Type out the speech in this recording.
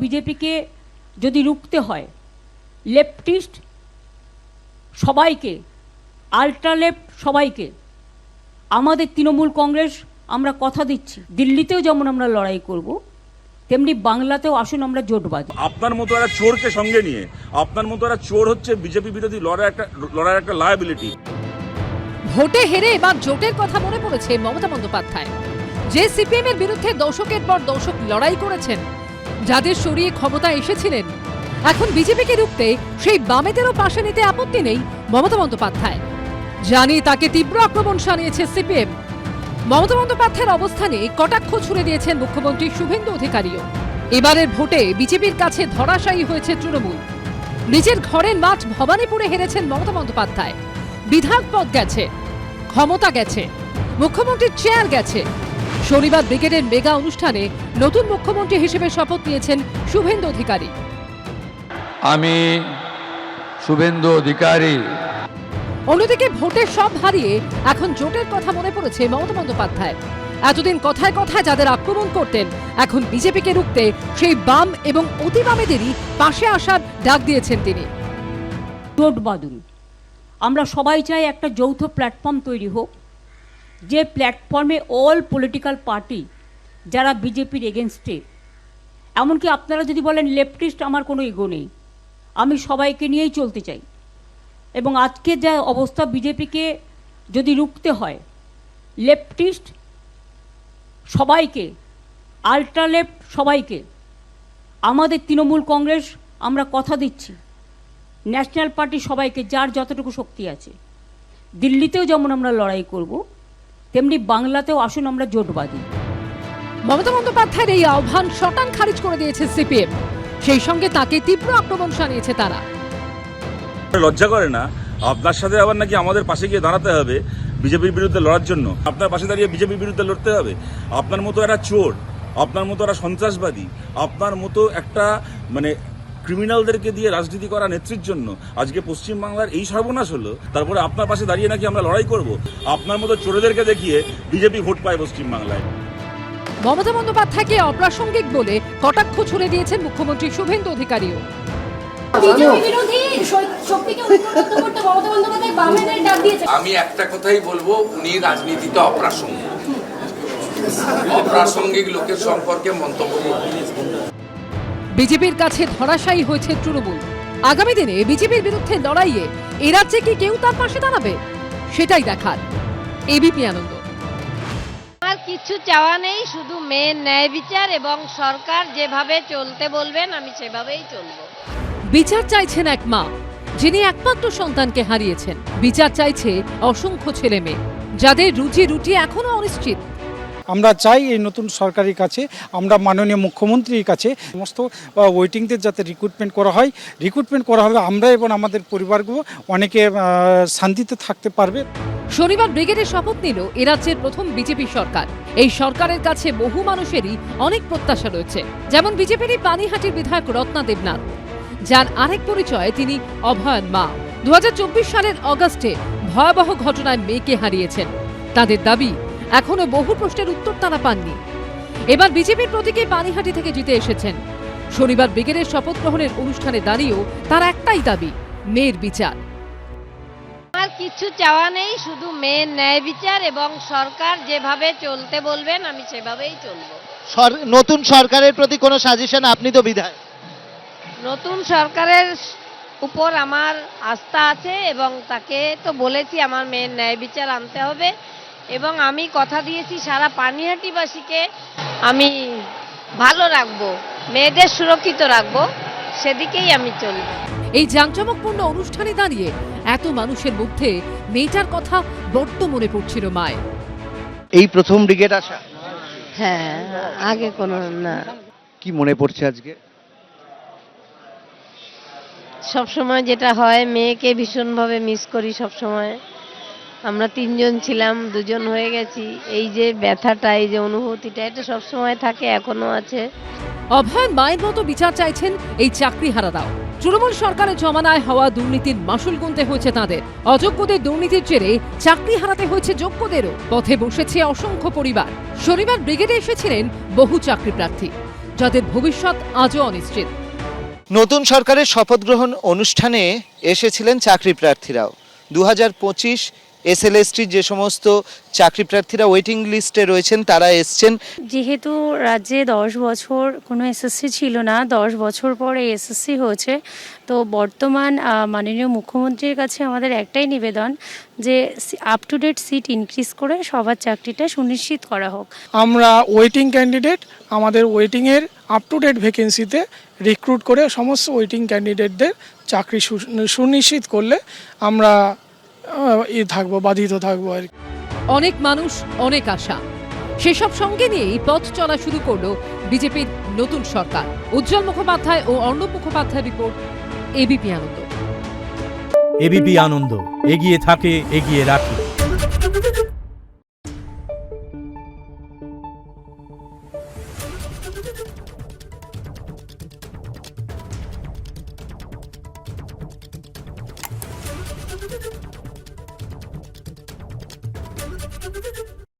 বিজেপিকে যদি রুখতে হয় লেফটিস্ট সবাইকে, আল্ট্রা লেফট সবাইকে, আমাদের তৃণমূল কংগ্রেস আমরা কথা দিচ্ছি দিল্লিতেও যেমন আমরা লড়াই করব তেমনি বাংলাতেও আসুন আমরা জোট বাঁধি। আপনার মতো একটা চোরকে সঙ্গে নিয়ে, আপনার মতো একটা চোর হচ্ছে বিজেপি বিরোধী লড়াইয়ের একটা লায়াবিলিটি। ভোটে হেরে এবার জোটের কথা মনে পড়েছে মমতা বন্দ্যোপাধ্যায়, যে সিপিএম এর বিরুদ্ধে দশকের পর দশক লড়াই করেছেন, যাদের সরিয়ে ক্ষমতা এসেছিলেন, এখন বিজেপিকে রুখতে সেই বামেদেরও পাশে নিতে আপত্তি নেই মমতা বন্দ্যোপাধ্যায়। জানি তাকে তীব্র আক্রমণ শানিয়েছে সিপিএম। মমতা বন্দ্যোপাধ্যায়ের অবস্থানে কটাক্ষ ছুড়ে দিয়েছেন মুখ্যমন্ত্রী শুভেন্দু অধিকারীও। এবারের ভোটে বিজেপির কাছে ধরাশায়ী হয়েছে তৃণমূল। নিজের ঘরের মাঠ ভবানীপুরে হেরেছেন মমতা বন্দ্যোপাধ্যায়। বিধায়ক পদ গেছে, ক্ষমতা গেছে, মুখ্যমন্ত্রীর চেয়ার গেছে। শনিবার ব্রিগেডের মেগা অনুষ্ঠানে নতুন মুখ্যমন্ত্রী হিসেবে শপথ নিয়েছেন শুভেন্দু অধিকারী। আমি শুভেন্দু অধিকারী। অন্যদিকে ভোটে সব হারিয়ে এখন জোটের কথা মনে পড়েছে মমতা বন্দ্যোপাধ্যায়। এতদিন কথায় কথায় যাদের আক্রমণ করতেন, এখন বিজেপিকে রুখতে সেই বাম এবং অতি বামেদেরই পাশে আসার ডাক দিয়েছেন তিনি। জোট বাঁধুন। আমরা সবাই চাই একটা যৌথ প্ল্যাটফর্ম তৈরি হোক, যে প্ল্যাটফর্মে অল পলিটিক্যাল পার্টি যারা বিজেপির এগেনস্টে, এমনকি আপনারা যদি বলেন লেফটিস্ট, আমার কোনো ইগো নেই, আমি সবাইকে নিয়েই চলতে চাই। এবং আজকে যা অবস্থা, বিজেপিকে যদি রুখতে হয় লেফটিস্ট সবাইকে, আল্ট্রা লেফট সবাইকে, আমাদের তৃণমূল কংগ্রেস আমরা কথা দিচ্ছি ন্যাশনাল পার্টি সবাইকে, যার যতটুকু শক্তি আছে, দিল্লিতেও যেমন আমরা লড়াই করব তেমনি বাংলাতেও আসুন আমরা জোট বাঁধি। মমতা বন্দ্যোপাধ্যায়ের এই আহ্বান শটান খারিজ করে দিয়েছে সিপিএম। সেই সঙ্গে তাকে তীব্র আক্রমণ শানিয়েছে তারা। লজ্জা করে না আপনার সাথে আবার নাকি আমাদের পাশে গিয়ে দাঁড়াতে হবে বিজেপির বিরুদ্ধে লড়ার জন্য? আপনার পাশে দাঁড়িয়ে বিজেপির বিরুদ্ধে লড়তে হবে? আপনার মতো একটা চোর, আপনার মতো একটা সন্ত্রাসবাদী, আপনার মতো একটা ক্রিমিনালদেরকে দিয়ে রাজনীতি করা নেত্রীর জন্য আজকে পশ্চিমবাংলার এই সর্বনাশ হলো। তারপরে আপনার পাশে দাঁড়িয়ে নাকি আমরা লড়াই করব? আপনার মতো চোরেদেরকে দেখিয়ে বিজেপি ভোট পায় পশ্চিমবাংলায়। মমতা বন্দ্যোপাধ্যায়কে অপ্রাসঙ্গিক বলে কটাক্ষ ছুড়ে দিয়েছেন মুখ্যমন্ত্রী শুভেন্দু অধিকারীও। আমি একটা কথাই বলবো, উনি রাজনীতিতে অপ্রাসঙ্গিক, অপ্রাসঙ্গিক লোকের সম্পর্কে মন্তব্য করবেন। বিজেপির কাছে ধরাশায়ী হয়েছে তৃণমূল। আগামী দিনে বিজেপির বিরুদ্ধে লড়াইয়ে এ রাজ্যে কি কেউ তার পাশে দাঁড়াবে, সেটাই দেখার। এবিপি আনন্দ। আমার কিছু চাওয়া নেই, শুধু মেয়ের ন্যায় বিচার এবং সরকার যেভাবে চলতে বলবেন আমি সেভাবেই চলবো। বিচার চাইছেন এক মা, যিনি একমাত্র সন্তানকে হারিয়েছেন। বিচার চাইছে অসংখ্য ছেলে মেয়ে, যাদের রুজি রুটি এখনো অনিশ্চিত। আমরা চাই এই নতুন সরকারের কাছে, আমরা মাননীয় মুখ্যমন্ত্রীর কাছে সমস্ত ওয়েটিংদের যাতে রিক্রুটমেন্ট করা হবে, আমরা এবং আমাদের পরিবারগুলো অনেকে শান্তিতে থাকতে পারবে। শনিবার ব্রিগেডের শপথ নিল এ রাজ্যের প্রথম বিজেপি সরকার। এই সরকারের কাছে বহু মানুষেরই অনেক প্রত্যাশা রয়েছে, যেমন বিজেপিরই পানিহাটির বিধায়ক রত্না দেবনাথ, যার আরেক পরিচয় তিনি অভয়ান মা। 2024 সালের অগাস্টে ভয়াবহ ঘটনায় মেয়েকে হারিয়েছেন। তাদের দাবি, এখনো বহু প্রশ্নের উত্তর তারা পাননি। এবার বিজেপির প্রতীকে পানিহাটি থেকে জিতে এসেছেন। শনিবার ব্রিগেডের শপথ গ্রহণের অনুষ্ঠানে দাঁড়িয়েও তার একটাই দাবি, মেয়ের বিচার। আমার কিছু চাওয়া নেই, শুধু মেয়ের ন্যায় বিচার এবং সরকার যেভাবে চলতে বলবেন আমি সেভাবেই চলবো। নতুন সরকারের প্রতি কোনো সাজেশন? আপনি তো বিধায়ক। নতুন সরকারের উপর আমার আস্থা আছে এবং তাকে তো বলেছি আমার মেয়ের ন্যায় বিচার আনতে হবে, এবং আমি কথা দিয়েছি সারা পানিহাটিবাসীকে আমি ভালো রাখবো, মেয়েদের সুরক্ষিত রাখবো, সেদিকেই আমি চলবো। এই জাঁকজমকপূর্ণ অনুষ্ঠানে দাঁড়িয়ে এত মানুষের মধ্যে মেয়েটার কথা বড্ড মনে পড়ছিল মায়ের। এই প্রথম ব্রিগেড আসা? হ্যাঁ, আগে কোনো না। কি মনে পড়ছে আজকে? সবসময় যেটা হয়, মেয়েকে ভীষণভাবে মিস করি সবসময়। আমরা 3 জন ছিলাম, 2 জন হয়ে গেছি। এই যে ব্যথাটা, এই যে অনুভূতিটা, এটা সবসময় থাকে, এখনো আছে। অভয়ান মায়ের মতো বিচার চাইছেন এই চাকরিহারারাও। তৃণমূল সরকারের জমানায় হওয়া দুর্নীতির মাসুল গুনতে হয়েছে তাদের। অযোগ্যদের দুর্নীতির জেরে চাকরি হারাতে হয়েছে যোগ্যদেরও। পথে বসেছে অসংখ্য পরিবার। শনিবার ব্রিগেডে এসেছিলেন বহু চাকরি প্রার্থী, যাদের ভবিষ্যৎ আজও অনিশ্চিত। নতুন সরকারের শপথ গ্রহণ অনুষ্ঠানে এসেছিলেন চাকরি প্রার্থীরাও। 2025 এসএলএসটির যে সমস্ত চাকরি প্রার্থীরা ওয়েটিং লিস্টে রয়েছেন তারা এসছেন। যেহেতু রাজ্যে 10 বছর কোনো এসএসসি ছিল না, 10 বছর পরে এসএসসি হয়েছে, তো বর্তমান মাননীয় মুখ্যমন্ত্রীর কাছে আমাদের একটাই নিবেদন যে up to date seat increase করে সবার চাকরিটা সুনিশ্চিত করা হোক। আমরা ওয়েটিং ক্যান্ডিডেট, আমাদের ওয়েটিংয়ের আপ টু ডেট ভ্যাকেন্সিতে রিক্রুট করে সমস্ত ওয়েটিং ক্যান্ডিডেটদের চাকরি সুনিশ্চিত করলে আমরা বাধিত থাকবো আর কি। অনেক মানুষ, অনেক আশা, সেসব সঙ্গে নিয়েই পথ চলা শুরু করলো বিজেপির নতুন সরকার। উজ্জ্বল মুখোপাধ্যায় ও অর্ণব মুখোপাধ্যায় রিপোর্ট, এবিপি আনন্দ। এবিপি আনন্দ, এগিয়ে থাকে, এগিয়ে রাখে।